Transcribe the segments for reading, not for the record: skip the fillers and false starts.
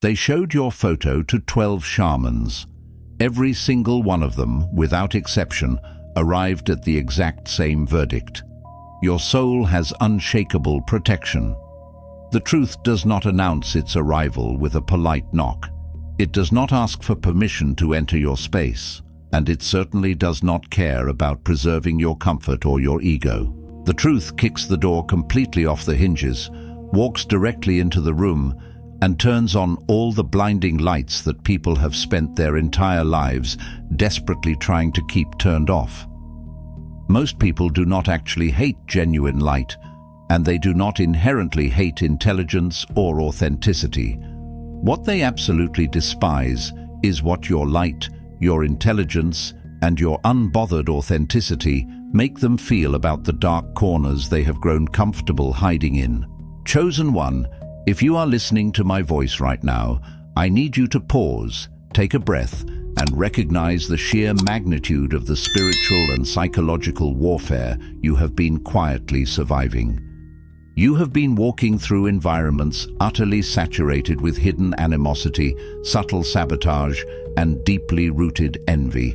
They showed your photo to 12 shamans. Every single one of them, without exception, arrived at the exact same verdict. Your soul has unshakable protection. The truth does not announce its arrival with a polite knock. It does not ask for permission to enter your space, and it certainly does not care about preserving your comfort or your ego. The truth kicks the door completely off the hinges, walks directly into the room, and turns on all the blinding lights that people have spent their entire lives desperately trying to keep turned off. Most people do not actually hate genuine light, and they do not inherently hate intelligence or authenticity. What they absolutely despise is what your light, your intelligence, and your unbothered authenticity make them feel about the dark corners they have grown comfortable hiding in. Chosen one, if you are listening to my voice right now, I need you to pause, take a breath, and recognize the sheer magnitude of the spiritual and psychological warfare you have been quietly surviving. You have been walking through environments utterly saturated with hidden animosity, subtle sabotage, and deeply rooted envy.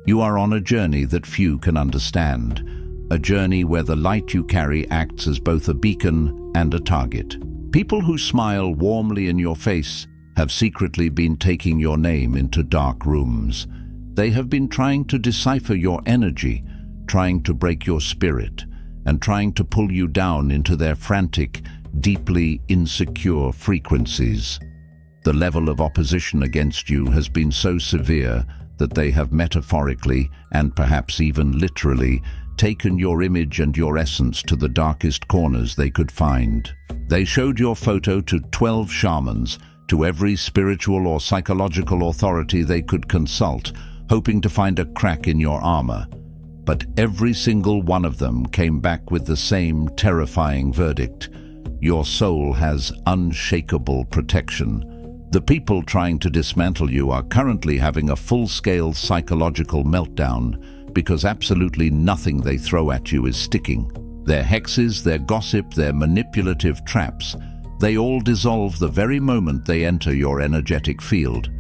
You are on a journey that few can understand, a journey where the light you carry acts as both a beacon and a target. People who smile warmly in your face have secretly been taking your name into dark rooms. They have been trying to decipher your energy, trying to break your spirit, and trying to pull you down into their frantic, deeply insecure frequencies. The level of opposition against you has been so severe that they have metaphorically, and perhaps even literally, taken your image and your essence to the darkest corners they could find. They showed your photo to 12 shamans, to every spiritual or psychological authority they could consult, hoping to find a crack in your armor. But every single one of them came back with the same terrifying verdict. Your soul has unshakable protection. The people trying to dismantle you are currently having a full-scale psychological meltdown because absolutely nothing they throw at you is sticking. Their hexes, their gossip, their manipulative traps, they all dissolve the very moment they enter your energetic field.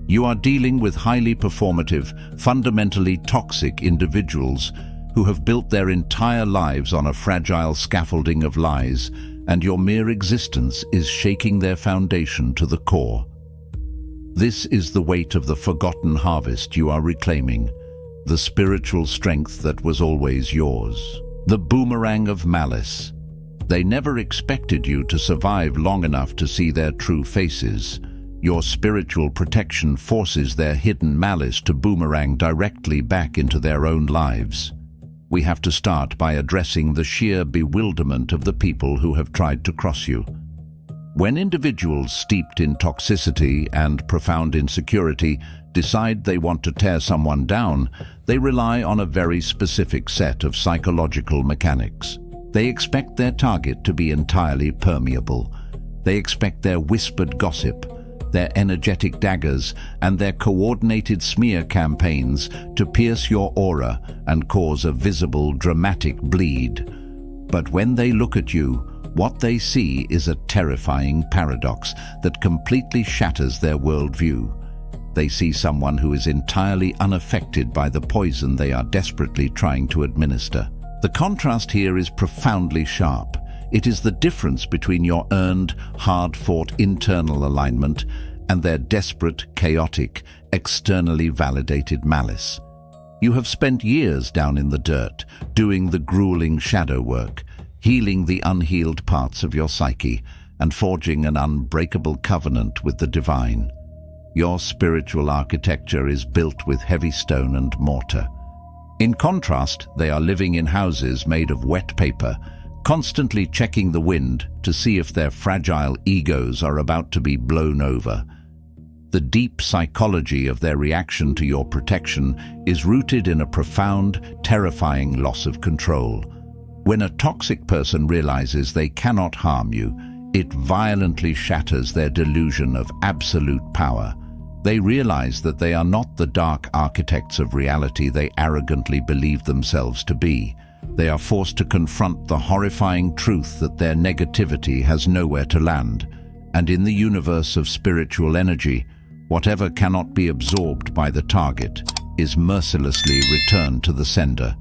You are dealing with highly performative, fundamentally toxic individuals who have built their entire lives on a fragile scaffolding of lies, and your mere existence is shaking their foundation to the core. This is the weight of the forgotten harvest you are reclaiming, the spiritual strength that was always yours. The boomerang of malice. They never expected you to survive long enough to see their true faces. Your spiritual protection forces their hidden malice to boomerang directly back into their own lives. We have to start by addressing the sheer bewilderment of the people who have tried to cross you. When individuals steeped in toxicity and profound insecurity decide they want to tear someone down, they rely on a very specific set of psychological mechanics. They expect their target to be entirely permeable. They expect their whispered gossip, their energetic daggers, and their coordinated smear campaigns to pierce your aura and cause a visible, dramatic bleed. But when they look at you, what they see is a terrifying paradox that completely shatters their worldview. They see someone who is entirely unaffected by the poison they are desperately trying to administer. The contrast here is profoundly sharp. It is the difference between your earned, hard-fought internal alignment and their desperate, chaotic, externally validated malice. You have spent years down in the dirt, doing the grueling shadow work, healing the unhealed parts of your psyche, and forging an unbreakable covenant with the divine. Your spiritual architecture is built with heavy stone and mortar. In contrast, they are living in houses made of wet paper, constantly checking the wind to see if their fragile egos are about to be blown over. The deep psychology of their reaction to your protection is rooted in a profound, terrifying loss of control. When a toxic person realizes they cannot harm you, it violently shatters their delusion of absolute power. They realize that they are not the dark architects of reality they arrogantly believe themselves to be. They are forced to confront the horrifying truth that their negativity has nowhere to land, And in the universe of spiritual energy, whatever cannot be absorbed by the target is mercilessly returned to the sender.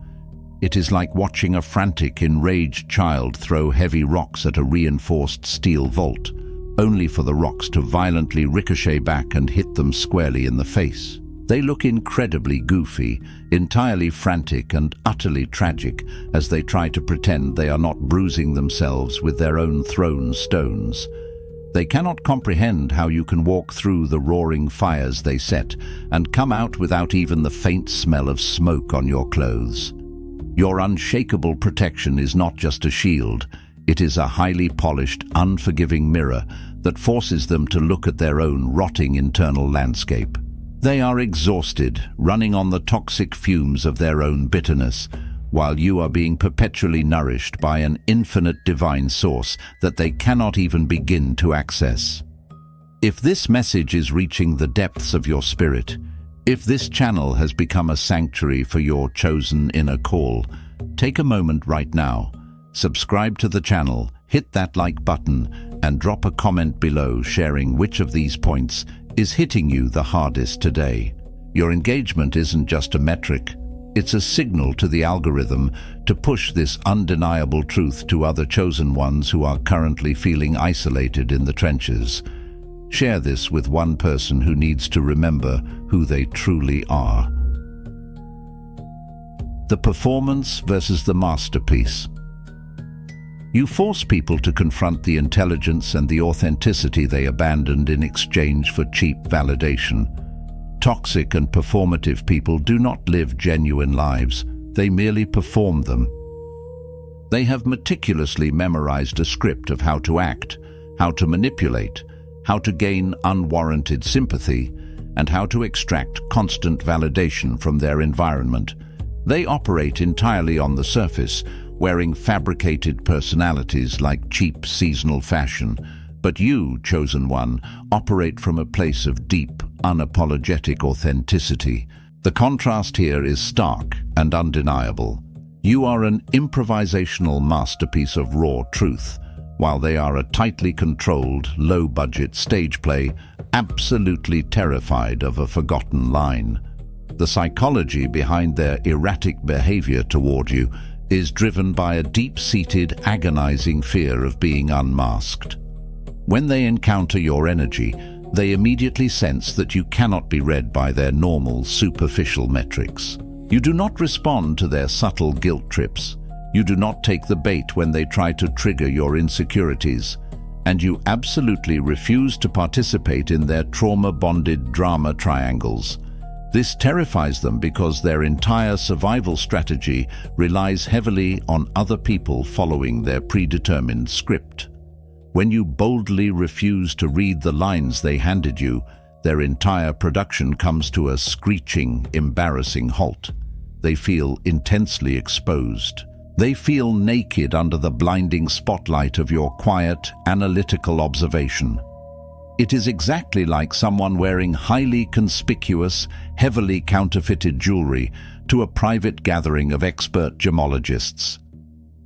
It is like watching a frantic, enraged child throw heavy rocks at a reinforced steel vault, only for the rocks to violently ricochet back and hit them squarely in the face. They look incredibly goofy, entirely frantic and utterly tragic as they try to pretend they are not bruising themselves with their own thrown stones. They cannot comprehend how you can walk through the roaring fires they set and come out without even the faint smell of smoke on your clothes. Your unshakable protection is not just a shield, it is a highly polished, unforgiving mirror that forces them to look at their own rotting internal landscape. They are exhausted, running on the toxic fumes of their own bitterness, while you are being perpetually nourished by an infinite divine source that they cannot even begin to access. If this message is reaching the depths of your spirit, if this channel has become a sanctuary for your chosen inner call, take a moment right now, subscribe to the channel, hit that like button, and drop a comment below sharing which of these points is hitting you the hardest today. Your engagement isn't just a metric, it's a signal to the algorithm to push this undeniable truth to other chosen ones who are currently feeling isolated in the trenches. Share this with one person who needs to remember who they truly are. The performance versus the masterpiece. You force people to confront the intelligence and the authenticity they abandoned in exchange for cheap validation. Toxic and performative people do not live genuine lives, they merely perform them. They have meticulously memorized a script of how to act, how to manipulate, how to gain unwarranted sympathy, and how to extract constant validation from their environment. They operate entirely on the surface, wearing fabricated personalities like cheap seasonal fashion. But you, chosen one, operate from a place of deep, unapologetic authenticity. The contrast here is stark and undeniable. You are an improvisational masterpiece of raw truth, while they are a tightly controlled, low-budget stage play, absolutely terrified of a forgotten line. The psychology behind their erratic behavior toward you is driven by a deep-seated, agonizing fear of being unmasked. When they encounter your energy, they immediately sense that you cannot be read by their normal, superficial metrics. You do not respond to their subtle guilt trips. You do not take the bait when they try to trigger your insecurities. And you absolutely refuse to participate in their trauma-bonded drama triangles. This terrifies them because their entire survival strategy relies heavily on other people following their predetermined script. When you boldly refuse to read the lines they handed you, their entire production comes to a screeching, embarrassing halt. They feel intensely exposed. They feel naked under the blinding spotlight of your quiet, analytical observation. It is exactly like someone wearing highly conspicuous, heavily counterfeited jewelry to a private gathering of expert gemologists.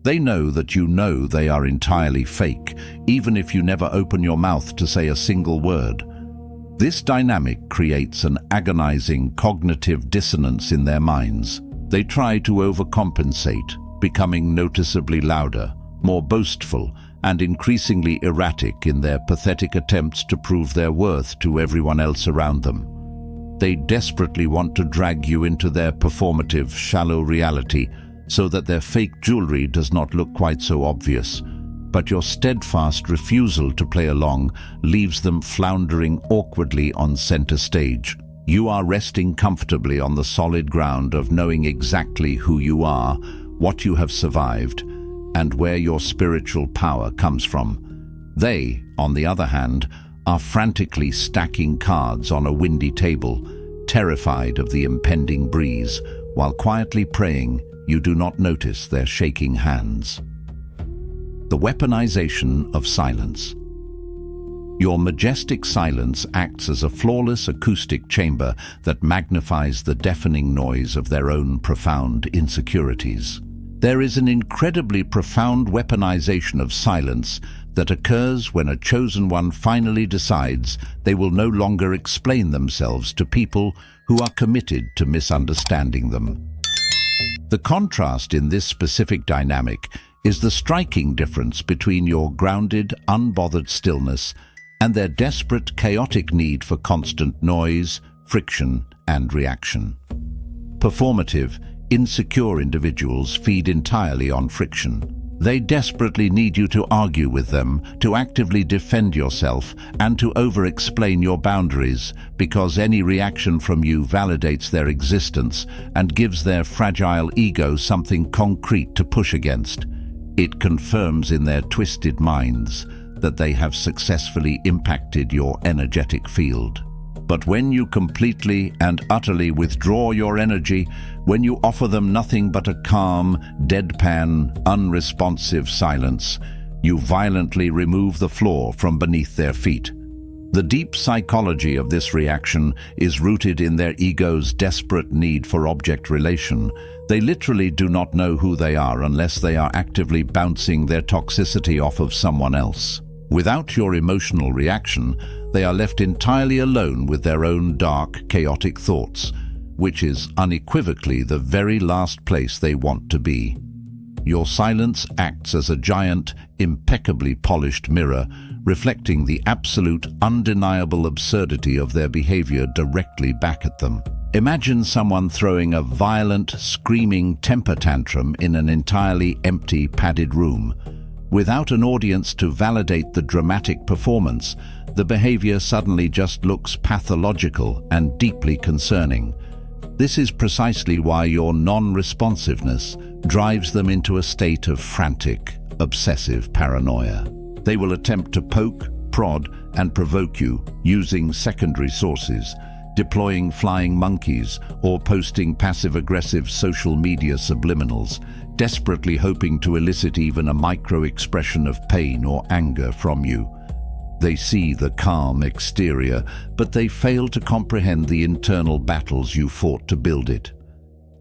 They know that you know they are entirely fake, even if you never open your mouth to say a single word. This dynamic creates an agonizing cognitive dissonance in their minds. They try to overcompensate, becoming noticeably louder, more boastful, and increasingly erratic in their pathetic attempts to prove their worth to everyone else around them. They desperately want to drag you into their performative, shallow reality so that their fake jewelry does not look quite so obvious. But your steadfast refusal to play along leaves them floundering awkwardly on center stage. You are resting comfortably on the solid ground of knowing exactly who you are, what you have survived, and where your spiritual power comes from. They, on the other hand, are frantically stacking cards on a windy table, terrified of the impending breeze, while quietly praying you do not notice their shaking hands. The weaponization of silence. Your majestic silence acts as a flawless acoustic chamber that magnifies the deafening noise of their own profound insecurities. There is an incredibly profound weaponization of silence that occurs when a chosen one finally decides they will no longer explain themselves to people who are committed to misunderstanding them. The contrast in this specific dynamic is the striking difference between your grounded, unbothered stillness and their desperate, chaotic need for constant noise, friction, and reaction. Performative, insecure individuals feed entirely on friction. They desperately need you to argue with them, to actively defend yourself, and to over-explain your boundaries, because any reaction from you validates their existence and gives their fragile ego something concrete to push against. It confirms in their twisted minds that they have successfully impacted your energetic field. But when you completely and utterly withdraw your energy, when you offer them nothing but a calm, deadpan, unresponsive silence, you violently remove the floor from beneath their feet. The deep psychology of this reaction is rooted in their ego's desperate need for object relation. They literally do not know who they are unless they are actively bouncing their toxicity off of someone else. Without your emotional reaction, they are left entirely alone with their own dark, chaotic thoughts, which is unequivocally the very last place they want to be. Your silence acts as a giant, impeccably polished mirror, reflecting the absolute, undeniable absurdity of their behavior directly back at them. Imagine someone throwing a violent, screaming temper tantrum in an entirely empty, padded room. Without an audience to validate the dramatic performance, the behavior suddenly just looks pathological and deeply concerning. This is precisely why your non-responsiveness drives them into a state of frantic, obsessive paranoia. They will attempt to poke, prod, and provoke you using secondary sources, deploying flying monkeys or posting passive-aggressive social media subliminals, desperately hoping to elicit even a micro-expression of pain or anger from you. They see the calm exterior, but they fail to comprehend the internal battles you fought to build it.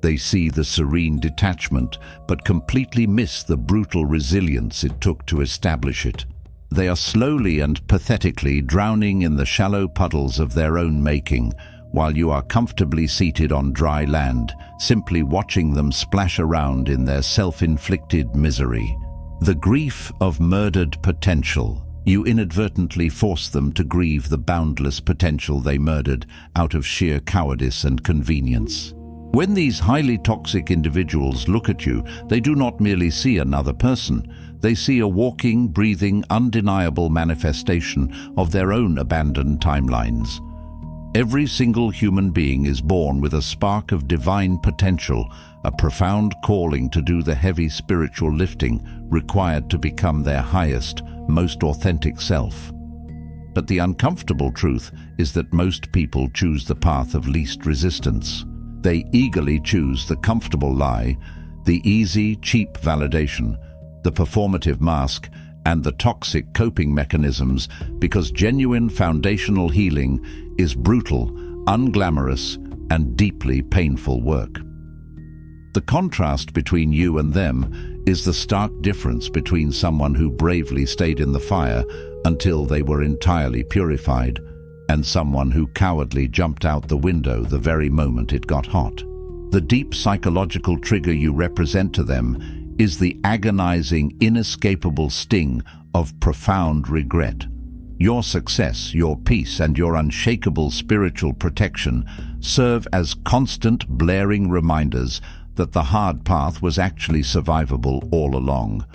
They see the serene detachment, but completely miss the brutal resilience it took to establish it. They are slowly and pathetically drowning in the shallow puddles of their own making, while you are comfortably seated on dry land, simply watching them splash around in their self-inflicted misery. The grief of murdered potential. You inadvertently force them to grieve the boundless potential they murdered out of sheer cowardice and convenience. When these highly toxic individuals look at you, they do not merely see another person. They see a walking, breathing, undeniable manifestation of their own abandoned timelines. Every single human being is born with a spark of divine potential, a profound calling to do the heavy spiritual lifting required to become their highest, most authentic self. But the uncomfortable truth is that most people choose the path of least resistance. They eagerly choose the comfortable lie, the easy, cheap validation, the performative mask, and the toxic coping mechanisms, because genuine foundational healing is brutal, unglamorous, and deeply painful work. The contrast between you and them is the stark difference between someone who bravely stayed in the fire until they were entirely purified, and someone who cowardly jumped out the window the very moment it got hot. The deep psychological trigger you represent to them is the agonizing, inescapable sting of profound regret. Your success, your peace, and your unshakable spiritual protection serve as constant, blaring reminders that the hard path was actually survivable all along.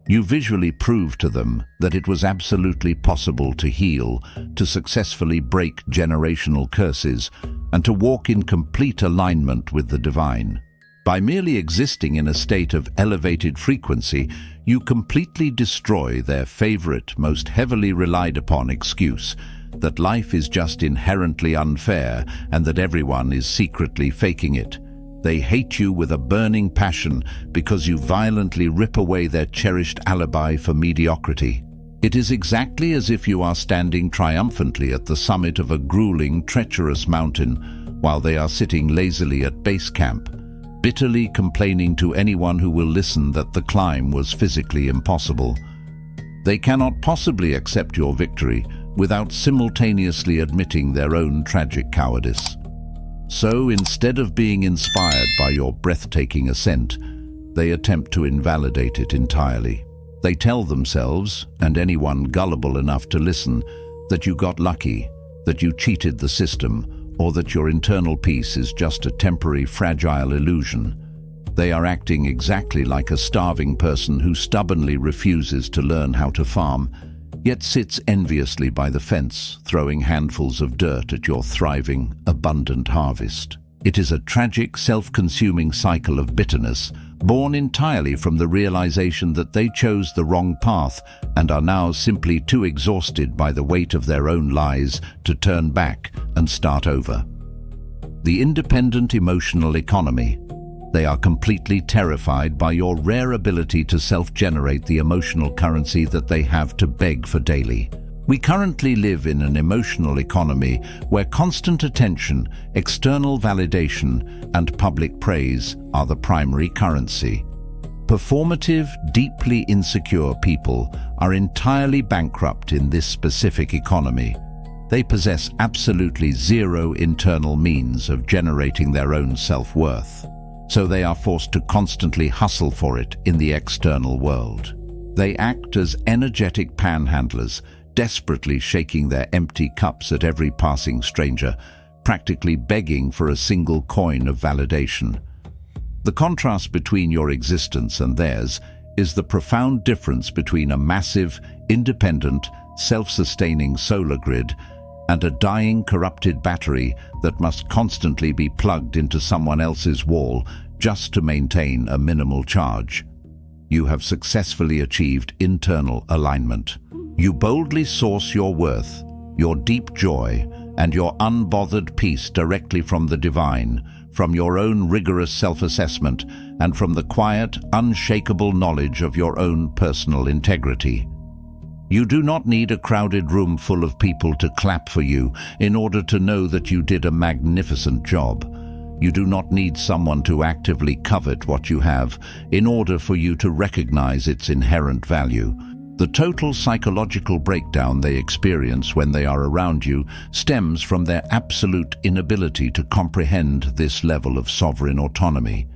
You visually prove to them that it was absolutely possible to heal, to successfully break generational curses, and to walk in complete alignment with the divine. By merely existing in a state of elevated frequency, you completely destroy their favorite, most heavily relied upon excuse, that life is just inherently unfair and that everyone is secretly faking it. They hate you with a burning passion because you violently rip away their cherished alibi for mediocrity. It is exactly as if you are standing triumphantly at the summit of a grueling, treacherous mountain while they are sitting lazily at base camp, bitterly complaining to anyone who will listen that the climb was physically impossible. They cannot possibly accept your victory without simultaneously admitting their own tragic cowardice. So, instead of being inspired by your breathtaking ascent, they attempt to invalidate it entirely. They tell themselves, and anyone gullible enough to listen, that you got lucky, that you cheated the system, or that your internal peace is just a temporary, fragile illusion. They are acting exactly like a starving person who stubbornly refuses to learn how to farm, yet sits enviously by the fence, throwing handfuls of dirt at your thriving, abundant harvest. It is a tragic, self-consuming cycle of bitterness, born entirely from the realization that they chose the wrong path and are now simply too exhausted by the weight of their own lies to turn back and start over. The independent emotional economy. They are completely terrified by your rare ability to self-generate the emotional currency that they have to beg for daily. We currently live in an emotional economy where constant attention, external validation, and public praise are the primary currency. Performative, deeply insecure people are entirely bankrupt in this specific economy. They possess absolutely zero internal means of generating their own self-worth, so they are forced to constantly hustle for it in the external world. They act as energetic panhandlers, desperately shaking their empty cups at every passing stranger, practically begging for a single coin of validation. The contrast between your existence and theirs is the profound difference between a massive, independent, self-sustaining solar grid and a dying, corrupted battery that must constantly be plugged into someone else's wall just to maintain a minimal charge. You have successfully achieved internal alignment. You boldly source your worth, your deep joy, and your unbothered peace directly from the divine, from your own rigorous self-assessment, and from the quiet, unshakable knowledge of your own personal integrity. You do not need a crowded room full of people to clap for you in order to know that you did a magnificent job. You do not need someone to actively covet what you have in order for you to recognize its inherent value. The total psychological breakdown they experience when they are around you stems from their absolute inability to comprehend this level of sovereign autonomy.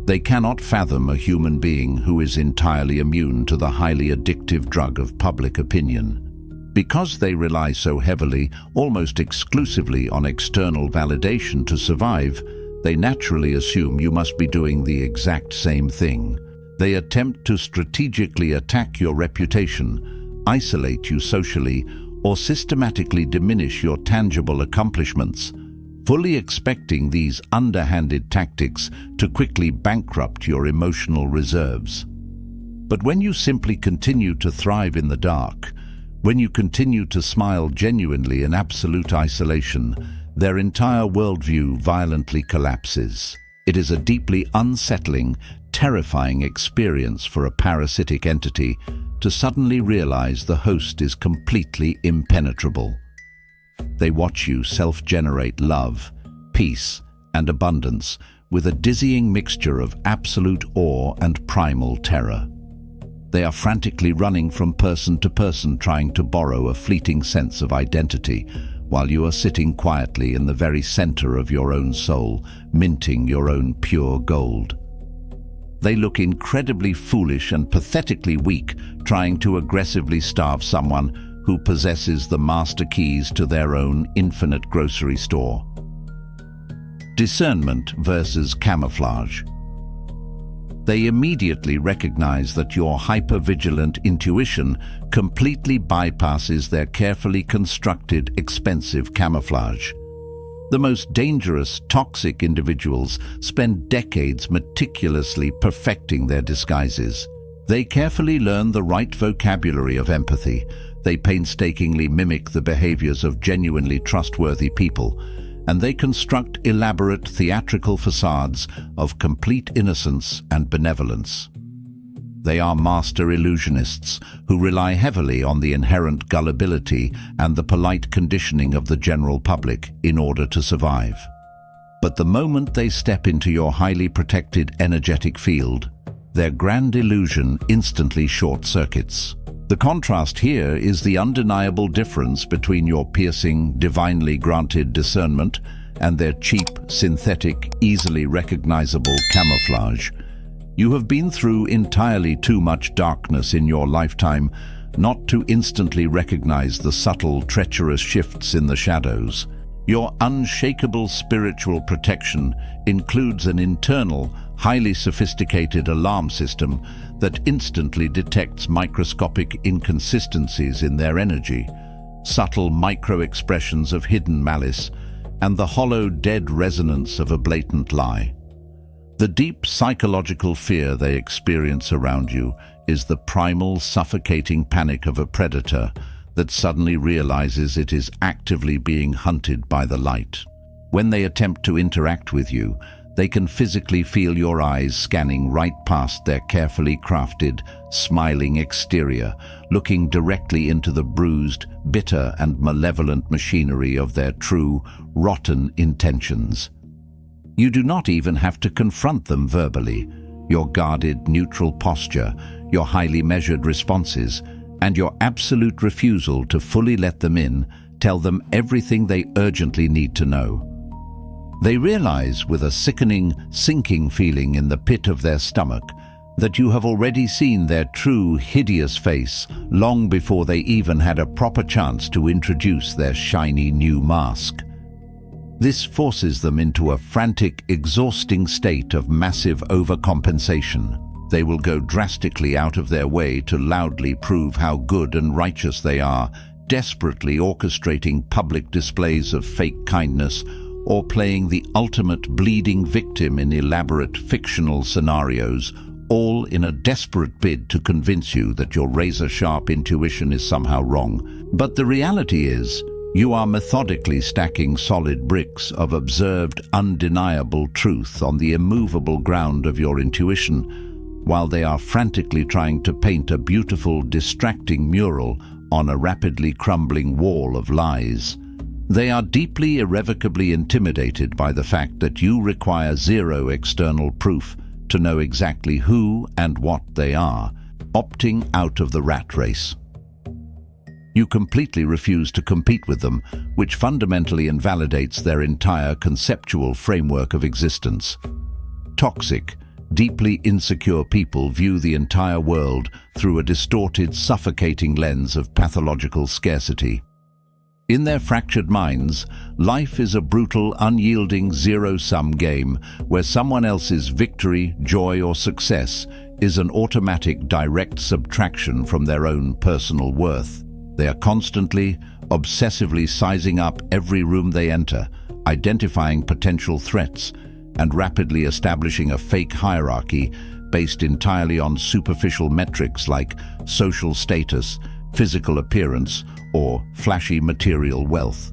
They cannot fathom a human being who is entirely immune to the highly addictive drug of public opinion. Because they rely so heavily, almost exclusively on external validation to survive, they naturally assume you must be doing the exact same thing. They attempt to strategically attack your reputation, isolate you socially, or systematically diminish your tangible accomplishments, fully expecting these underhanded tactics to quickly bankrupt your emotional reserves. But when you simply continue to thrive in the dark, when you continue to smile genuinely in absolute isolation, their entire worldview violently collapses. It is a deeply unsettling, terrifying experience for a parasitic entity to suddenly realize the host is completely impenetrable. They watch you self-generate love, peace, and abundance with a dizzying mixture of absolute awe and primal terror. They are frantically running from person to person trying to borrow a fleeting sense of identity, while you are sitting quietly in the very center of your own soul, minting your own pure gold. They look incredibly foolish and pathetically weak, trying to aggressively starve someone who possesses the master keys to their own infinite grocery store. Discernment versus camouflage. They immediately recognize that your hyper-vigilant intuition completely bypasses their carefully constructed, expensive camouflage. The most dangerous, toxic individuals spend decades meticulously perfecting their disguises. They carefully learn the right vocabulary of empathy. They painstakingly mimic the behaviors of genuinely trustworthy people, and they construct elaborate theatrical facades of complete innocence and benevolence. They are master illusionists who rely heavily on the inherent gullibility and the polite conditioning of the general public in order to survive. But the moment they step into your highly protected energetic field, their grand illusion instantly short-circuits. The contrast here is the undeniable difference between your piercing, divinely granted discernment and their cheap, synthetic, easily recognizable camouflage. You have been through entirely too much darkness in your lifetime not to instantly recognize the subtle, treacherous shifts in the shadows. Your unshakable spiritual protection includes an internal, highly sophisticated alarm system that instantly detects microscopic inconsistencies in their energy, subtle micro-expressions of hidden malice, and the hollow, dead resonance of a blatant lie. The deep psychological fear they experience around you is the primal, suffocating panic of a predator that suddenly realizes it is actively being hunted by the light. When they attempt to interact with you, they can physically feel your eyes scanning right past their carefully crafted, smiling exterior, looking directly into the bruised, bitter and malevolent machinery of their true, rotten intentions. You do not even have to confront them verbally. Your guarded, neutral posture, your highly measured responses, and your absolute refusal to fully let them in tell them everything they urgently need to know. They realize with a sickening, sinking feeling in the pit of their stomach that you have already seen their true, hideous face long before they even had a proper chance to introduce their shiny new mask. This forces them into a frantic, exhausting state of massive overcompensation. They will go drastically out of their way to loudly prove how good and righteous they are, desperately orchestrating public displays of fake kindness or playing the ultimate bleeding victim in elaborate fictional scenarios, all in a desperate bid to convince you that your razor-sharp intuition is somehow wrong. But the reality is, you are methodically stacking solid bricks of observed, undeniable truth on the immovable ground of your intuition, while they are frantically trying to paint a beautiful, distracting mural on a rapidly crumbling wall of lies. They are deeply, irrevocably intimidated by the fact that you require zero external proof to know exactly who and what they are, opting out of the rat race. You completely refuse to compete with them, which fundamentally invalidates their entire conceptual framework of existence. Toxic, deeply insecure people view the entire world through a distorted, suffocating lens of pathological scarcity. In their fractured minds, life is a brutal, unyielding, zero-sum game where someone else's victory, joy, or success is an automatic, direct subtraction from their own personal worth. They are constantly, obsessively sizing up every room they enter, identifying potential threats, and rapidly establishing a fake hierarchy based entirely on superficial metrics like social status, physical appearance, or flashy material wealth.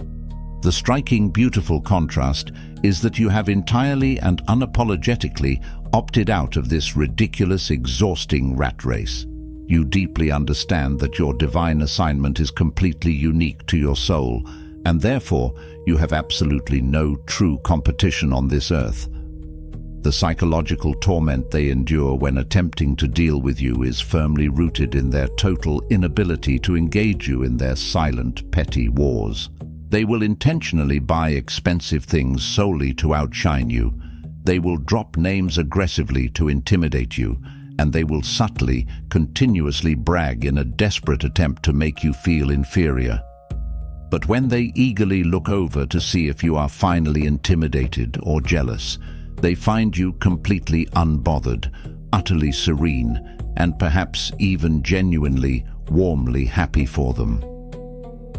The striking, beautiful contrast is that you have entirely and unapologetically opted out of this ridiculous, exhausting rat race. You deeply understand that your divine assignment is completely unique to your soul, and therefore you have absolutely no true competition on this earth. The psychological torment they endure when attempting to deal with you is firmly rooted in their total inability to engage you in their silent, petty wars. They will intentionally buy expensive things solely to outshine you. They will drop names aggressively to intimidate you, and they will subtly, continuously brag in a desperate attempt to make you feel inferior. But when they eagerly look over to see if you are finally intimidated or jealous, they find you completely unbothered, utterly serene, and perhaps even genuinely, warmly happy for them.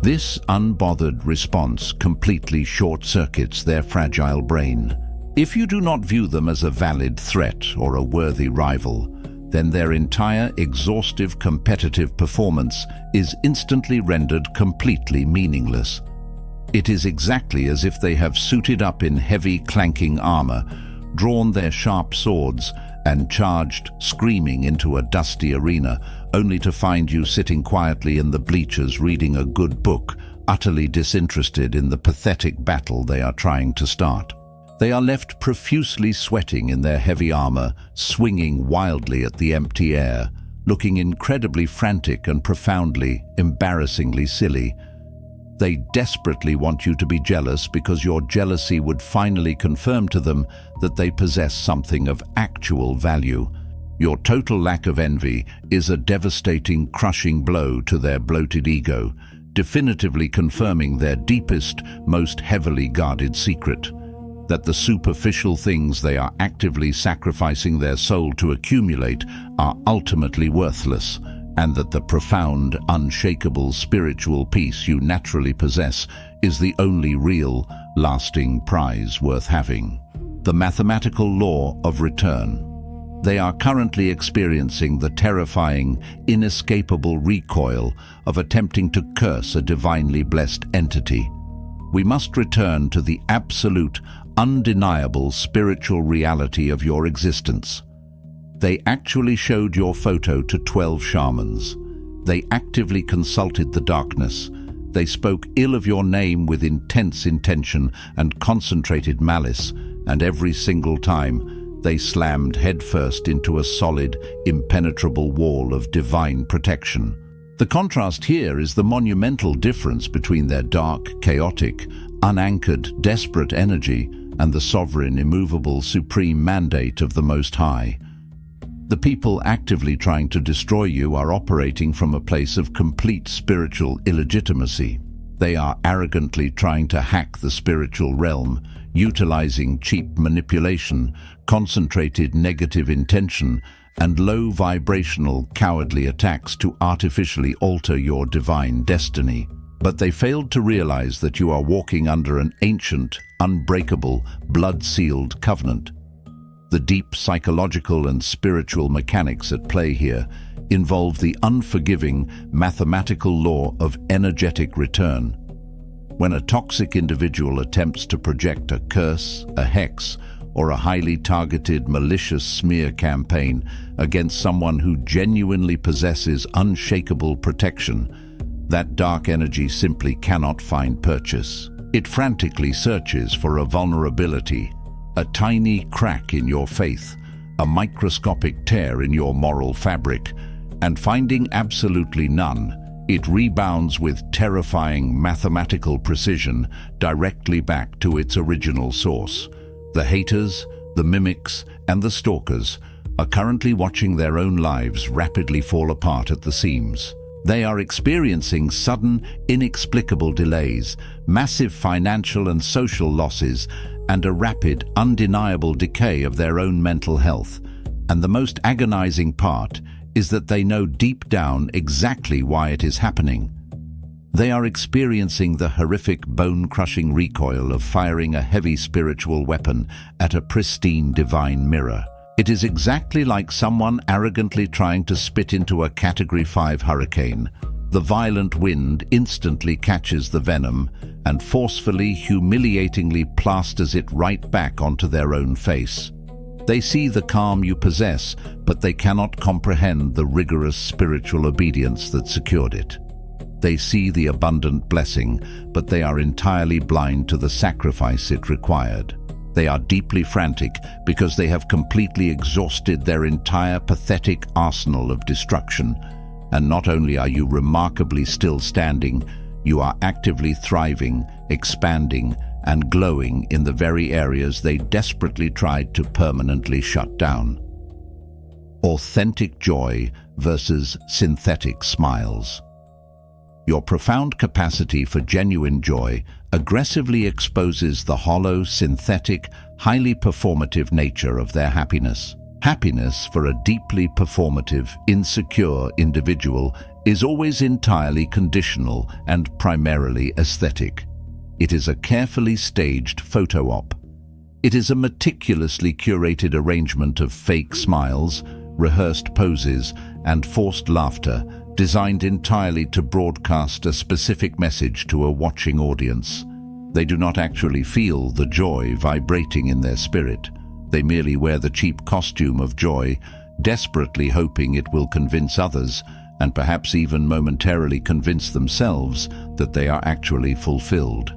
This unbothered response completely short-circuits their fragile brain. If you do not view them as a valid threat or a worthy rival, then their entire exhaustive competitive performance is instantly rendered completely meaningless. It is exactly as if they have suited up in heavy, clanking armor, drawn their sharp swords, and charged, screaming, into a dusty arena, only to find you sitting quietly in the bleachers reading a good book, utterly disinterested in the pathetic battle they are trying to start. They are left profusely sweating in their heavy armor, swinging wildly at the empty air, looking incredibly frantic and profoundly, embarrassingly silly. They desperately want you to be jealous because your jealousy would finally confirm to them that they possess something of actual value. Your total lack of envy is a devastating, crushing blow to their bloated ego, definitively confirming their deepest, most heavily guarded secret: that the superficial things they are actively sacrificing their soul to accumulate are ultimately worthless, and that the profound, unshakable spiritual peace you naturally possess is the only real, lasting prize worth having. The mathematical law of return. They are currently experiencing the terrifying, inescapable recoil of attempting to curse a divinely blessed entity. We must return to the absolute, undeniable spiritual reality of your existence. They actually showed your photo to 12 shamans. They actively consulted the darkness. They spoke ill of your name with intense intention and concentrated malice, and every single time, they slammed headfirst into a solid, impenetrable wall of divine protection. The contrast here is the monumental difference between their dark, chaotic, unanchored, desperate energy and the sovereign, immovable, supreme mandate of the Most High. The people actively trying to destroy you are operating from a place of complete spiritual illegitimacy. They are arrogantly trying to hack the spiritual realm, utilizing cheap manipulation, concentrated negative intention, and low vibrational, cowardly attacks to artificially alter your divine destiny. But they failed to realize that you are walking under an ancient, unbreakable, blood-sealed covenant. The deep psychological and spiritual mechanics at play here involve the unforgiving mathematical law of energetic return. When a toxic individual attempts to project a curse, a hex, or a highly targeted malicious smear campaign against someone who genuinely possesses unshakable protection, that dark energy simply cannot find purchase. It frantically searches for a vulnerability, a tiny crack in your faith, a microscopic tear in your moral fabric, and finding absolutely none, it rebounds with terrifying mathematical precision directly back to its original source. The haters, the mimics, and the stalkers are currently watching their own lives rapidly fall apart at the seams. They are experiencing sudden, inexplicable delays, massive financial and social losses, and a rapid, undeniable decay of their own mental health. And the most agonizing part is that they know deep down exactly why it is happening. They are experiencing the horrific, bone-crushing recoil of firing a heavy spiritual weapon at a pristine divine mirror. It is exactly like someone arrogantly trying to spit into a Category 5 hurricane. The violent wind instantly catches the venom and forcefully, humiliatingly plasters it right back onto their own face. They see the calm you possess, but they cannot comprehend the rigorous spiritual obedience that secured it. They see the abundant blessing, but they are entirely blind to the sacrifice it required. They are deeply frantic because they have completely exhausted their entire pathetic arsenal of destruction. And not only are you remarkably still standing, you are actively thriving, expanding, and glowing in the very areas they desperately tried to permanently shut down. Authentic joy versus synthetic smiles. Your profound capacity for genuine joy aggressively exposes the hollow, synthetic, highly performative nature of their happiness. Happiness for a deeply performative, insecure individual is always entirely conditional and primarily aesthetic. It is a carefully staged photo op. It is a meticulously curated arrangement of fake smiles, rehearsed poses, and forced laughter, designed entirely to broadcast a specific message to a watching audience. They do not actually feel the joy vibrating in their spirit. They merely wear the cheap costume of joy, desperately hoping it will convince others, and perhaps even momentarily convince themselves that they are actually fulfilled.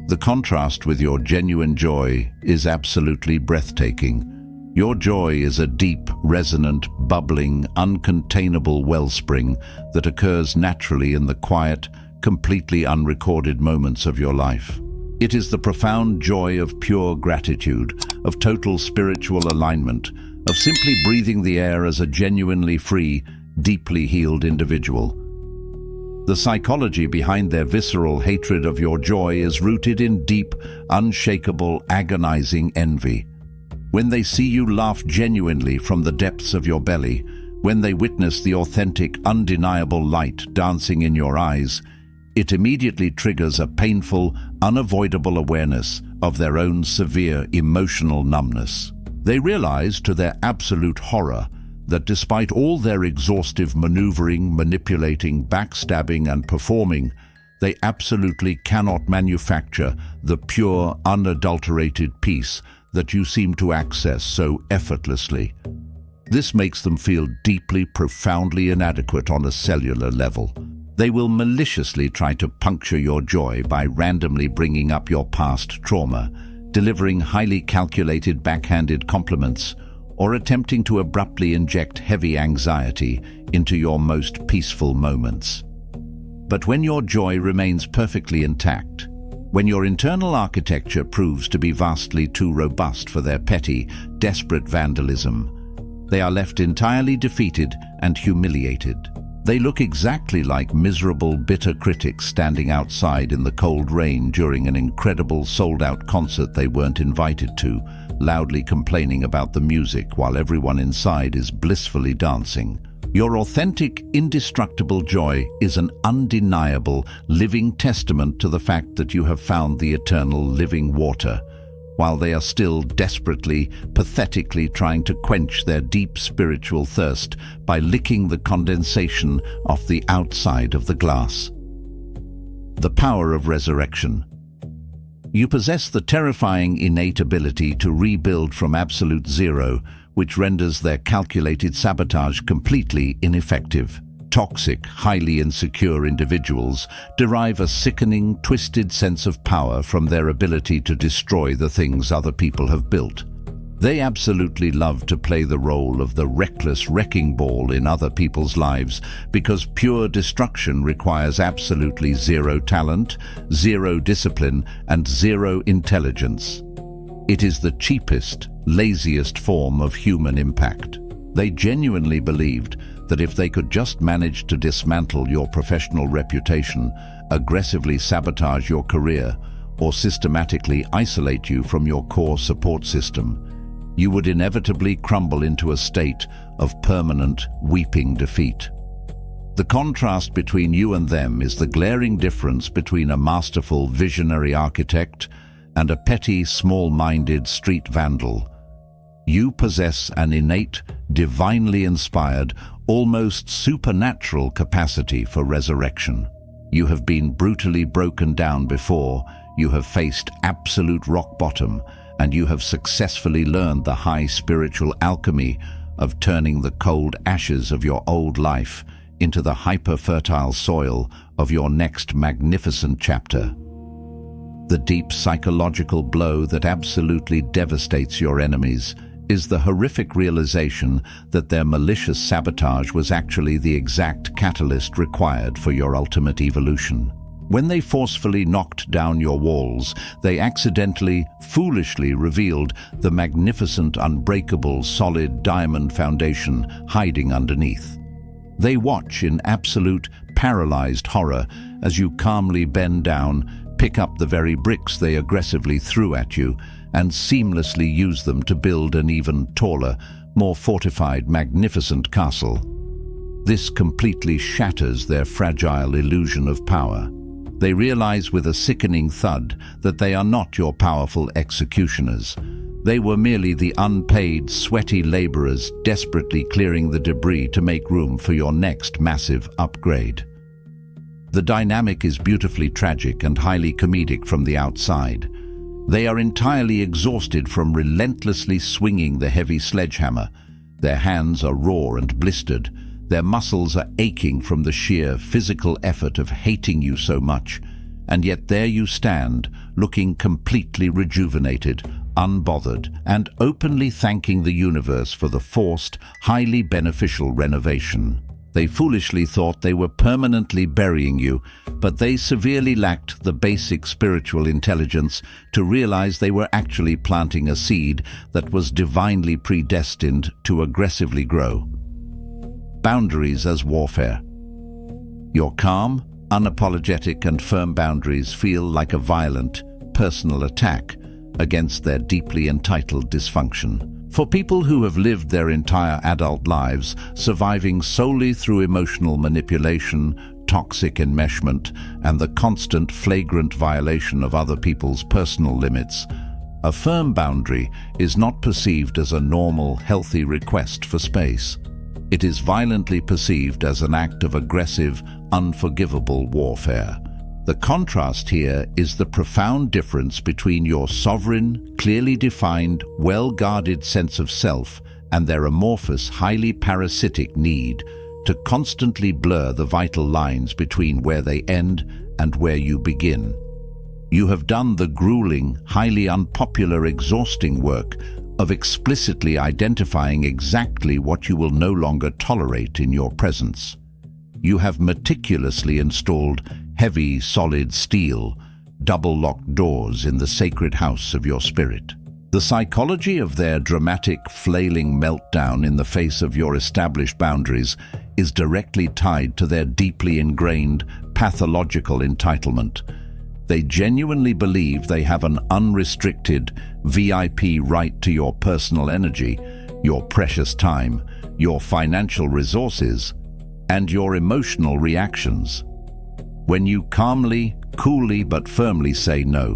The contrast with your genuine joy is absolutely breathtaking. Your joy is a deep, resonant, bubbling, uncontainable wellspring that occurs naturally in the quiet, completely unrecorded moments of your life. It is the profound joy of pure gratitude, of total spiritual alignment, of simply breathing the air as a genuinely free, deeply healed individual. The psychology behind their visceral hatred of your joy is rooted in deep, unshakable, agonizing envy. When they see you laugh genuinely from the depths of your belly, when they witness the authentic, undeniable light dancing in your eyes, it immediately triggers a painful, unavoidable awareness of their own severe emotional numbness. They realize, to their absolute horror, that despite all their exhaustive maneuvering, manipulating, backstabbing, and performing, they absolutely cannot manufacture the pure, unadulterated peace that you seem to access so effortlessly. This makes them feel deeply, profoundly inadequate on a cellular level. They will maliciously try to puncture your joy by randomly bringing up your past trauma, delivering highly calculated backhanded compliments, or attempting to abruptly inject heavy anxiety into your most peaceful moments. But when your joy remains perfectly intact, when your internal architecture proves to be vastly too robust for their petty, desperate vandalism, they are left entirely defeated and humiliated. They look exactly like miserable, bitter critics standing outside in the cold rain during an incredible sold-out concert they weren't invited to, loudly complaining about the music while everyone inside is blissfully dancing. Your authentic, indestructible joy is an undeniable, living testament to the fact that you have found the eternal living water, while they are still desperately, pathetically trying to quench their deep spiritual thirst by licking the condensation off the outside of the glass. The power of resurrection. You possess the terrifying innate ability to rebuild from absolute zero, which renders their calculated sabotage completely ineffective. Toxic, highly insecure individuals derive a sickening, twisted sense of power from their ability to destroy the things other people have built. They absolutely love to play the role of the reckless wrecking ball in other people's lives because pure destruction requires absolutely zero talent, zero discipline, and zero intelligence. It is the cheapest, laziest form of human impact. They genuinely believed that if they could just manage to dismantle your professional reputation, aggressively sabotage your career, or systematically isolate you from your core support system, you would inevitably crumble into a state of permanent, weeping defeat. The contrast between you and them is the glaring difference between a masterful, visionary architect and a petty, small-minded street vandal. You possess an innate, divinely inspired, almost supernatural capacity for resurrection. You have been brutally broken down before, you have faced absolute rock bottom, and you have successfully learned the high spiritual alchemy of turning the cold ashes of your old life into the hyper-fertile soil of your next magnificent chapter. The deep psychological blow that absolutely devastates your enemies is the horrific realization that their malicious sabotage was actually the exact catalyst required for your ultimate evolution. When they forcefully knocked down your walls, they accidentally, foolishly revealed the magnificent, unbreakable, solid diamond foundation hiding underneath. They watch in absolute, paralyzed horror as you calmly bend down, pick up the very bricks they aggressively threw at you, and seamlessly use them to build an even taller, more fortified, magnificent castle. This completely shatters their fragile illusion of power. They realize with a sickening thud that they are not your powerful executioners. They were merely the unpaid, sweaty laborers desperately clearing the debris to make room for your next massive upgrade. The dynamic is beautifully tragic and highly comedic from the outside. They are entirely exhausted from relentlessly swinging the heavy sledgehammer. Their hands are raw and blistered. Their muscles are aching from the sheer physical effort of hating you so much. And yet there you stand, looking completely rejuvenated, unbothered, and openly thanking the universe for the forced, highly beneficial renovation. They foolishly thought they were permanently burying you, but they severely lacked the basic spiritual intelligence to realize they were actually planting a seed that was divinely predestined to aggressively grow. Boundaries as warfare. Your calm, unapologetic and firm boundaries feel like a violent, personal attack against their deeply entitled dysfunction. For people who have lived their entire adult lives surviving solely through emotional manipulation, toxic enmeshment, and the constant flagrant violation of other people's personal limits, a firm boundary is not perceived as a normal, healthy request for space. It is violently perceived as an act of aggressive, unforgivable warfare. The contrast here is the profound difference between your sovereign, clearly defined, well-guarded sense of self and their amorphous, highly parasitic need to constantly blur the vital lines between where they end and where you begin. You have done the grueling, highly unpopular, exhausting work of explicitly identifying exactly what you will no longer tolerate in your presence. You have meticulously installed heavy, solid steel, double-locked doors in the sacred house of your spirit. The psychology of their dramatic, flailing meltdown in the face of your established boundaries is directly tied to their deeply ingrained, pathological entitlement. They genuinely believe they have an unrestricted, VIP right to your personal energy, your precious time, your financial resources, and your emotional reactions. When you calmly, coolly but firmly say no,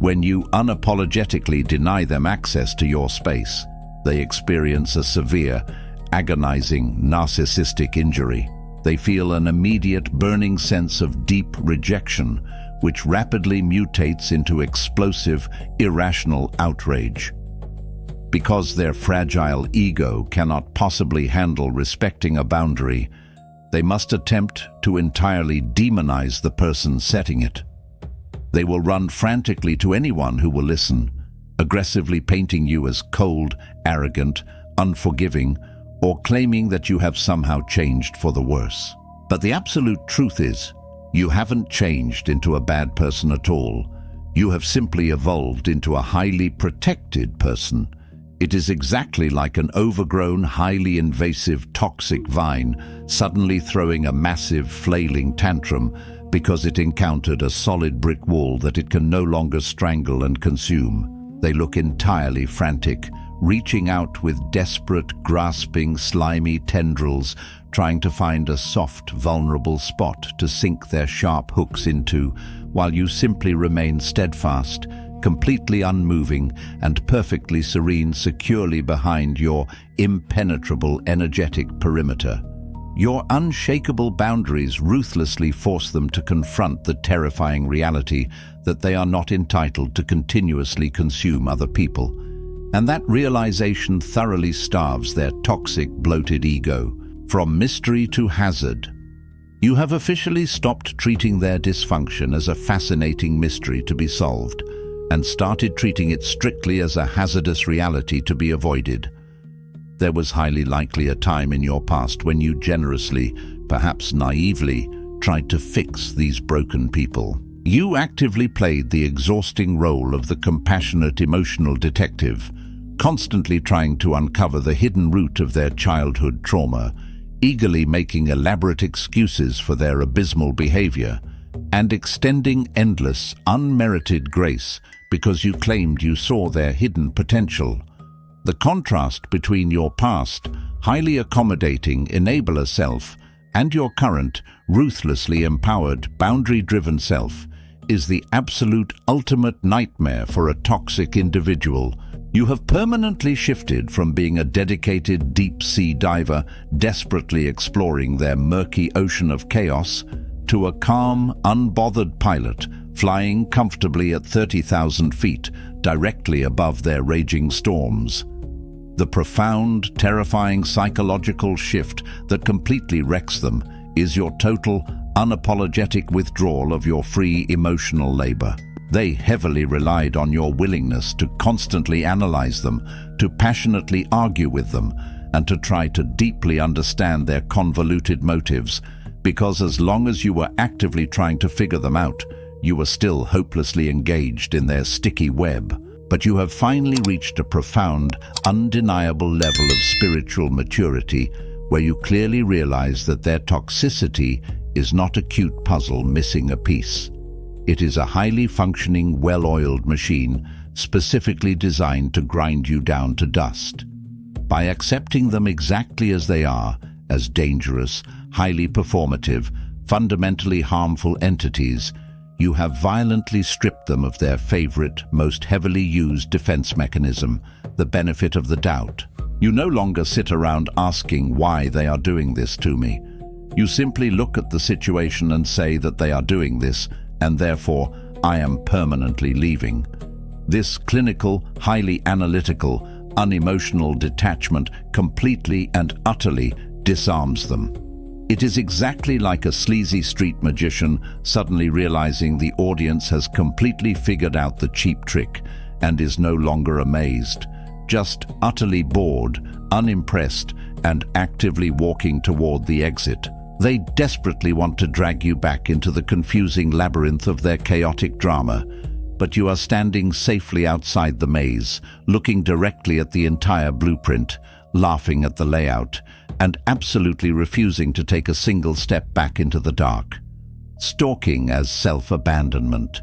when you unapologetically deny them access to your space, they experience a severe, agonizing, narcissistic injury. They feel an immediate burning sense of deep rejection, which rapidly mutates into explosive, irrational outrage. Because their fragile ego cannot possibly handle respecting a boundary, they must attempt to entirely demonize the person setting it. They will run frantically to anyone who will listen, aggressively painting you as cold, arrogant, unforgiving, or claiming that you have somehow changed for the worse. But the absolute truth is, you haven't changed into a bad person at all. You have simply evolved into a highly protected person. It is exactly like an overgrown, highly invasive, toxic vine suddenly throwing a massive, flailing tantrum because it encountered a solid brick wall that it can no longer strangle and consume. They look entirely frantic, reaching out with desperate, grasping, slimy tendrils, trying to find a soft, vulnerable spot to sink their sharp hooks into, while you simply remain steadfast, completely unmoving and perfectly serene, securely behind your impenetrable energetic perimeter. Your unshakable boundaries ruthlessly force them to confront the terrifying reality that they are not entitled to continuously consume other people. And that realization thoroughly starves their toxic, bloated ego. From mystery to hazard. You have officially stopped treating their dysfunction as a fascinating mystery to be solved, and started treating it strictly as a hazardous reality to be avoided. There was highly likely a time in your past when you generously, perhaps naively, tried to fix these broken people. You actively played the exhausting role of the compassionate emotional detective, constantly trying to uncover the hidden root of their childhood trauma, eagerly making elaborate excuses for their abysmal behavior, and extending endless, unmerited grace because you claimed you saw their hidden potential. The contrast between your past, highly accommodating enabler self and your current, ruthlessly empowered, boundary-driven self is the absolute ultimate nightmare for a toxic individual. You have permanently shifted from being a dedicated deep-sea diver desperately exploring their murky ocean of chaos to a calm, unbothered pilot flying comfortably at 30,000 feet directly above their raging storms. The profound, terrifying psychological shift that completely wrecks them is your total, unapologetic withdrawal of your free emotional labor. They heavily relied on your willingness to constantly analyze them, to passionately argue with them, and to try to deeply understand their convoluted motives, because as long as you were actively trying to figure them out, you were still hopelessly engaged in their sticky web. But you have finally reached a profound, undeniable level of spiritual maturity where you clearly realize that their toxicity is not a cute puzzle missing a piece. It is a highly functioning, well-oiled machine specifically designed to grind you down to dust. By accepting them exactly as they are, as dangerous, highly performative, fundamentally harmful entities, you have violently stripped them of their favorite, most heavily used defense mechanism, the benefit of the doubt. You no longer sit around asking why they are doing this to me. You simply look at the situation and say that they are doing this, and therefore I am permanently leaving. This clinical, highly analytical, unemotional detachment completely and utterly disarms them. It is exactly like a sleazy street magician suddenly realizing the audience has completely figured out the cheap trick and is no longer amazed, just utterly bored, unimpressed, and actively walking toward the exit. They desperately want to drag you back into the confusing labyrinth of their chaotic drama, but you are standing safely outside the maze, looking directly at the entire blueprint, laughing at the layout, and absolutely refusing to take a single step back into the dark. Stalking as self-abandonment.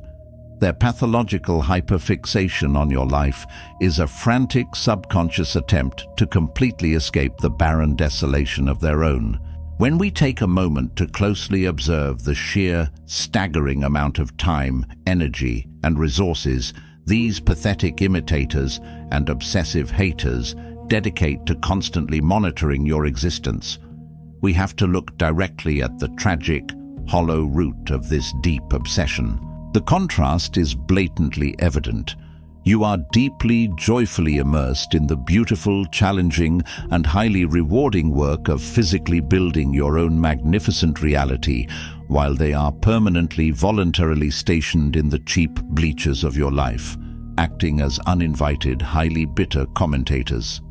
Their pathological hyperfixation on your life is a frantic subconscious attempt to completely escape the barren desolation of their own. When we take a moment to closely observe the sheer, staggering amount of time, energy, and resources these pathetic imitators and obsessive haters dedicate to constantly monitoring your existence, we have to look directly at the tragic, hollow root of this deep obsession. The contrast is blatantly evident. You are deeply, joyfully immersed in the beautiful, challenging, and highly rewarding work of physically building your own magnificent reality, while they are permanently, voluntarily stationed in the cheap bleachers of your life, acting as uninvited, highly bitter commentators.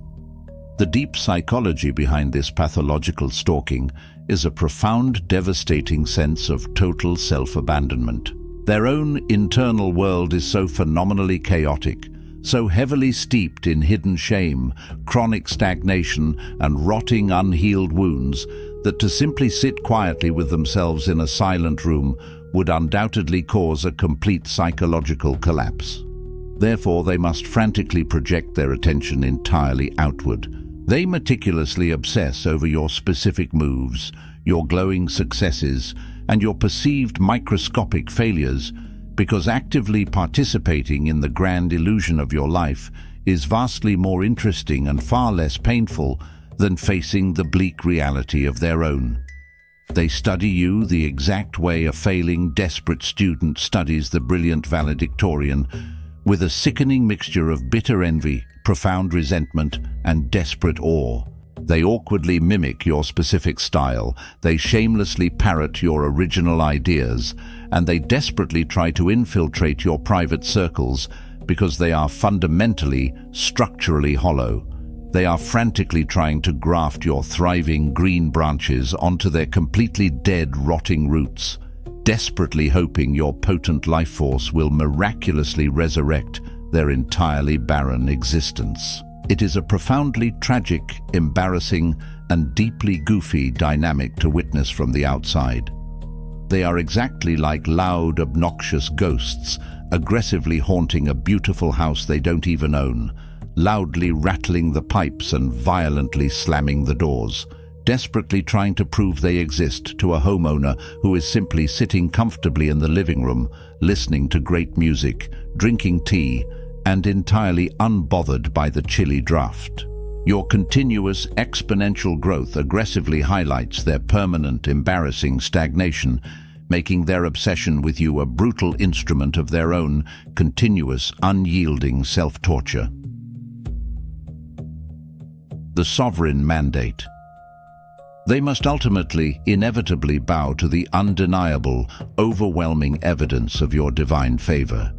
The deep psychology behind this pathological stalking is a profound, devastating sense of total self-abandonment. Their own internal world is so phenomenally chaotic, so heavily steeped in hidden shame, chronic stagnation, and rotting, unhealed wounds, that to simply sit quietly with themselves in a silent room would undoubtedly cause a complete psychological collapse. Therefore, they must frantically project their attention entirely outward. They meticulously obsess over your specific moves, your glowing successes, and your perceived microscopic failures, because actively participating in the grand illusion of your life is vastly more interesting and far less painful than facing the bleak reality of their own. They study you the exact way a failing, desperate student studies the brilliant valedictorian, with a sickening mixture of bitter envy, profound resentment, and desperate awe. They awkwardly mimic your specific style, they shamelessly parrot your original ideas, and they desperately try to infiltrate your private circles because they are fundamentally, structurally hollow. They are frantically trying to graft your thriving green branches onto their completely dead, rotting roots, desperately hoping your potent life force will miraculously resurrect their entirely barren existence. It is a profoundly tragic, embarrassing, and deeply goofy dynamic to witness from the outside. They are exactly like loud, obnoxious ghosts, aggressively haunting a beautiful house they don't even own, loudly rattling the pipes and violently slamming the doors, desperately trying to prove they exist to a homeowner who is simply sitting comfortably in the living room, listening to great music, drinking tea, and entirely unbothered by the chilly draft. Your continuous, exponential growth aggressively highlights their permanent, embarrassing stagnation, making their obsession with you a brutal instrument of their own continuous, unyielding self-torture. The sovereign mandate. They must ultimately, inevitably bow to the undeniable, overwhelming evidence of your divine favor.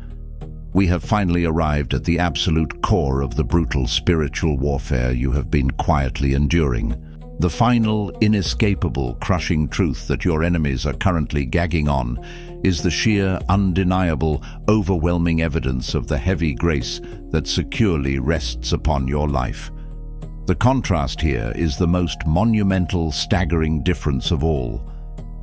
We have finally arrived at the absolute core of the brutal spiritual warfare you have been quietly enduring. The final, inescapable, crushing truth that your enemies are currently gagging on is the sheer, undeniable, overwhelming evidence of the heavy grace that securely rests upon your life. The contrast here is the most monumental, staggering difference of all.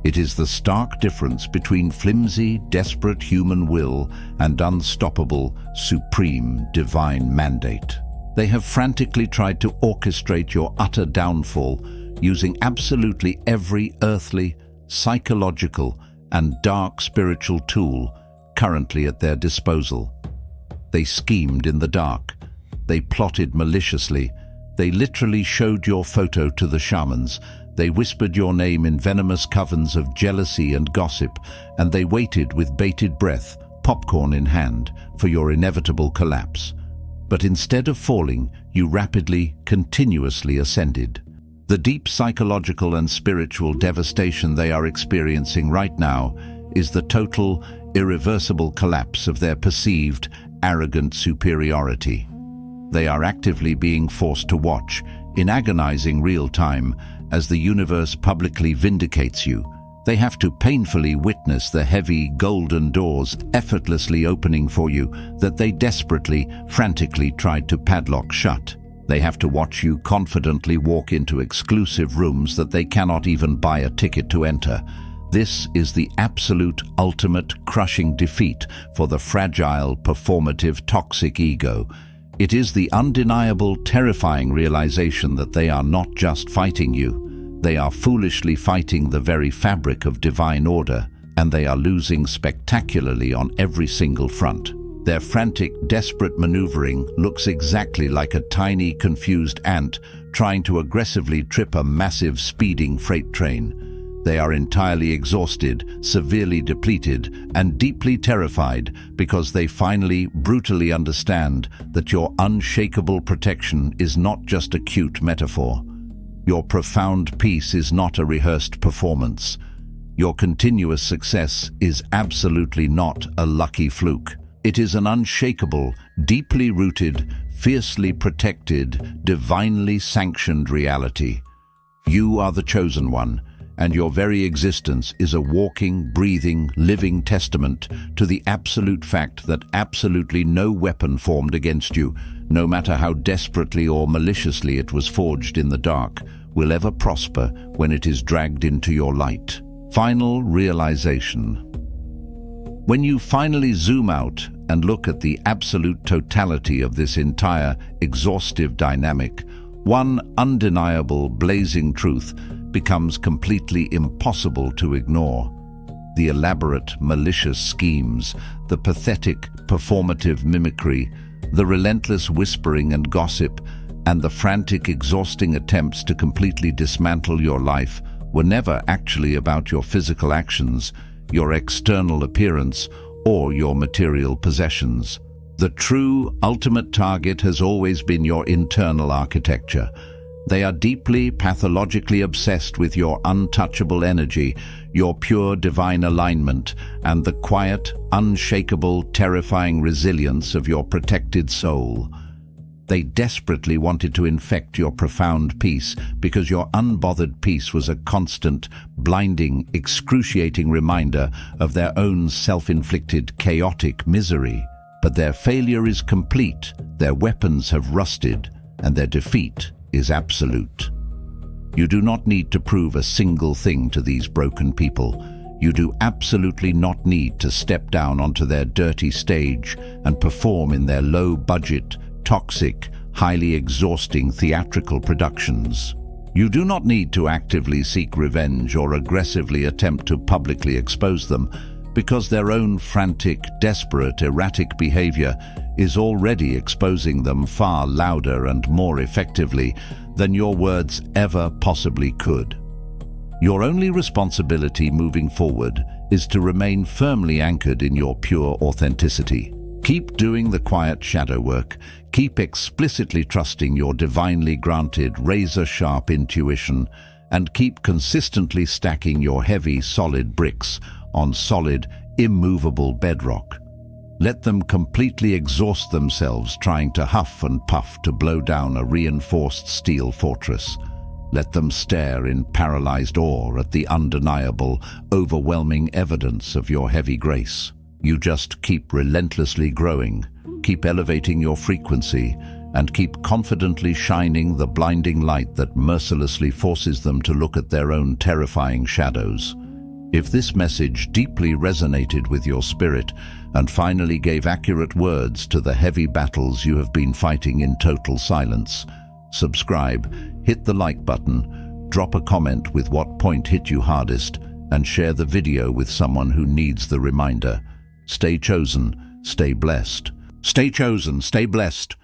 It is the stark difference between flimsy, desperate human will and unstoppable, supreme, divine mandate. They have frantically tried to orchestrate your utter downfall using absolutely every earthly, psychological, and dark spiritual tool currently at their disposal. They schemed in the dark. They plotted maliciously. They literally showed your photo to the shamans. They whispered your name in venomous covens of jealousy and gossip, and they waited with bated breath, popcorn in hand, for your inevitable collapse. But instead of falling, you rapidly, continuously ascended. The deep psychological and spiritual devastation they are experiencing right now is the total, irreversible collapse of their perceived, arrogant superiority. They are actively being forced to watch, in agonizing real time, as the universe publicly vindicates you. They have to painfully witness the heavy, golden doors effortlessly opening for you that they desperately, frantically tried to padlock shut. They have to watch you confidently walk into exclusive rooms that they cannot even buy a ticket to enter. This is the absolute, ultimate, crushing defeat for the fragile, performative, toxic ego. It is the undeniable, terrifying realization that they are not just fighting you. They are foolishly fighting the very fabric of divine order, and they are losing spectacularly on every single front. Their frantic, desperate maneuvering looks exactly like a tiny, confused ant trying to aggressively trip a massive, speeding freight train. They are entirely exhausted, severely depleted, and deeply terrified because they finally, brutally understand that your unshakable protection is not just a cute metaphor. Your profound peace is not a rehearsed performance. Your continuous success is absolutely not a lucky fluke. It is an unshakable, deeply rooted, fiercely protected, divinely sanctioned reality. You are the chosen one, and your very existence is a walking, breathing, living testament to the absolute fact that absolutely no weapon formed against you, no matter how desperately or maliciously it was forged in the dark, will ever prosper when it is dragged into your light. Final realization. When you finally zoom out and look at the absolute totality of this entire, exhaustive dynamic, one undeniable, blazing truth becomes completely impossible to ignore. The elaborate, malicious schemes, the pathetic, performative mimicry, the relentless whispering and gossip, and the frantic, exhausting attempts to completely dismantle your life were never actually about your physical actions, your external appearance, or your material possessions. The true, ultimate target has always been your internal architecture. They are deeply, pathologically obsessed with your untouchable energy, your pure divine alignment, and the quiet, unshakable, terrifying resilience of your protected soul. They desperately wanted to infect your profound peace because your unbothered peace was a constant, blinding, excruciating reminder of their own self-inflicted, chaotic misery. But their failure is complete, their weapons have rusted, and their defeat is absolute. You do not need to prove a single thing to these broken people. You do absolutely not need to step down onto their dirty stage and perform in their low-budget, toxic, highly exhausting theatrical productions. You do not need to actively seek revenge or aggressively attempt to publicly expose them, because their own frantic, desperate, erratic behavior is already exposing them far louder and more effectively than your words ever possibly could. Your only responsibility moving forward is to remain firmly anchored in your pure authenticity. Keep doing the quiet shadow work. Keep explicitly trusting your divinely granted, razor-sharp intuition, and keep consistently stacking your heavy, solid bricks on solid, immovable bedrock. Let them completely exhaust themselves trying to huff and puff to blow down a reinforced steel fortress. Let them stare in paralyzed awe at the undeniable, overwhelming evidence of your heavy grace. You just keep relentlessly growing, keep elevating your frequency, and keep confidently shining the blinding light that mercilessly forces them to look at their own terrifying shadows. If this message deeply resonated with your spirit and finally gave accurate words to the heavy battles you have been fighting in total silence, subscribe, hit the like button, drop a comment with what point hit you hardest, and share the video with someone who needs the reminder. Stay chosen, stay blessed. Stay chosen, stay blessed.